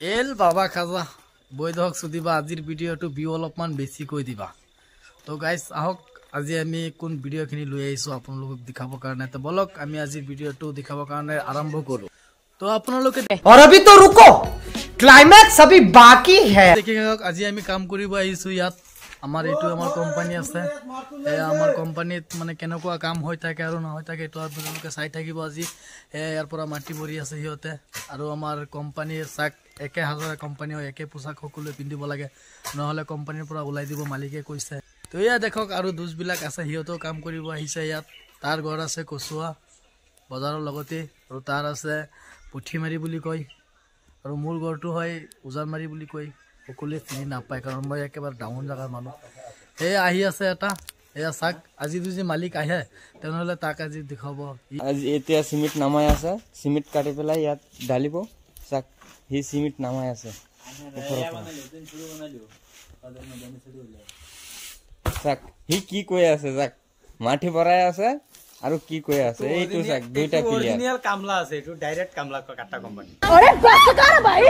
L বাবা খাজা বৈ দহক সুধিবা আজিৰ ভিডিঅ'টো ভিউ অলপমান বেছি কৈ দিবা। তো গাইজ আহক আজি আমি কোন ভিডিঅ'খিনি লৈ আহিছোঁ আপোনালোকক দেখাবৰ কাৰণে। তো বলক আমি আজিৰ ভিডিঅ'টো দেখাবৰ কাৰণে আৰম্ভ কৰোঁ। তো আপোনালোকে और अभी तो रुको, क्लाइमैक्स अभी बाकी है। দেখি থাকক আজি আমি কাম কৰিব আহিছোঁ ইয়াত। আমাৰ এইটো আমাৰ কোম্পানী আছে। আমাৰ কোম্পানীত মানে কেনেকুৱা কাম হৈ থাকে আৰু নহয় থাকে এইটো আপোনালোকে চাই থাকিব আজি। ইয়াৰ পৰা মাটি ভৰি আছে সিহঁতে আৰু আমাৰ কোম্পানীৰ চাক একে হাজাৰ কোম্পানী হয়, একে পোচাক সকলোৱে পিন্ধিব লাগে, নহ'লে কোম্পানীৰ পৰা ওলাই দিব মালিকে কৈছে। তো এয়া দেখক আৰু দুজবিলাক আছে, সিহঁতেও কাম কৰিব আহিছে ইয়াত। তাৰ ঘৰ আছে কচুৱা বজাৰৰ লগতে আৰু তাৰ আছে পুঠিমাৰি বুলি কয় আৰু মোৰ ঘৰটো হয় উজানমাৰি বুলি কয়। সকলোৱে চিনি নাপায় কাৰণ মই একেবাৰে ডাঙৰ জেগাৰ মানুহ। এই আহি আছে এটা, এয়া চাক আজি যদি মালিক আহে তেনেহ'লে তাক আজি দেখাব। আজি এতিয়া সিমেন্ট নামাই আছে, সিমেন্ট কাটি পেলাই ইয়াত ঢালিব। চাক সি সিমেন্ট নামাই আছে। চাক সি কি কৈ আছে, চাক মাটি ভৰাই আছে আৰু কি কৈ আছে এইটো চাক দুইটা ক্লিয়াৰ। অরিজিনাল কামলা আছে, এটো ডাইরেক্ট কামলা কাটা কোম্পানি। अरे बस कर भाई,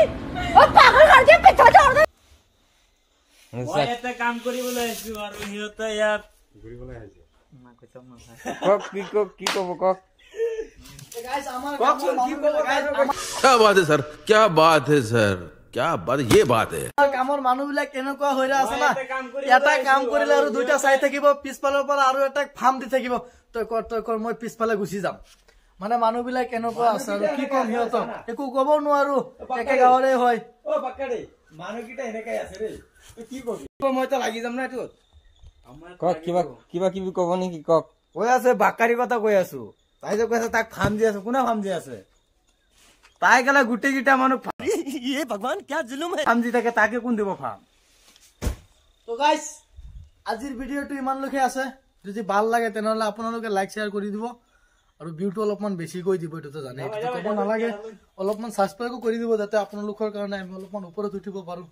ओ पागल कर दिया, पीछे छोड़ दे। চাক এটা কাম কৰিবলৈ আইছো আৰু হিয়তে ইয়াত ঘুৰিবলৈ আইছে। না কইতাম না। কি কব কক। গাইস আমাৰ क्या बात है सर, क्या बात है सर, क्या बात, ये बात है। কামৰ মানুহবিলাক কেনেকুৱা হৈ আছে না, এটা কাম কৰিলে আৰু দুইটা চাই থাকিব, পিছফালৰ পৰা আৰু এটা ফাৰ্ম দি থাকিব। তই কৰ মই পিছফালে গুচি যাম। মানে মানুহবিলাক কেনেকুৱা আছে আৰু কি কম সিহঁতক একো ক'ব নোৱাৰো, একে গাঁৱৰে হয়। ও বাকাৰে মানুহকিটা এনেকাই আছে ৰে, তুই কি কবি? মই তো লাগি যাম না এটো। কক কিবা কিবি কব নেকি কক। কৈ আছে বাকাৰি কথা কৈ আছো। তাই যে কৈছে তাক ফাৰ্ম দি আছে, কোনে ফাৰ্ম দি আছে? তাই গেলা গুটেই গিটা মানুহ ये भगवान क्या जुलुम है। ফাৰ্ম দি থাকে, তাকে কোন দিব ফাৰ্ম? তো গাইস আজিৰ ভিডিঅ'টো ইমানলৈকে আছে। যদি ভাল লাগে তেনেহ'লে আপোনালোকে লাইক শ্বেয়াৰ কৰি দিব আৰু ভিউটো অলপমান বেছিকৈ দিব। এইটোতো জানে, এইটো ক'ব নালাগে। অলপমান ছাবস্ক্ৰাইবো কৰি দিব যাতে আপোনালোকৰ কাৰণে আমি অলপমান ওপৰত উঠিব পাৰোঁ।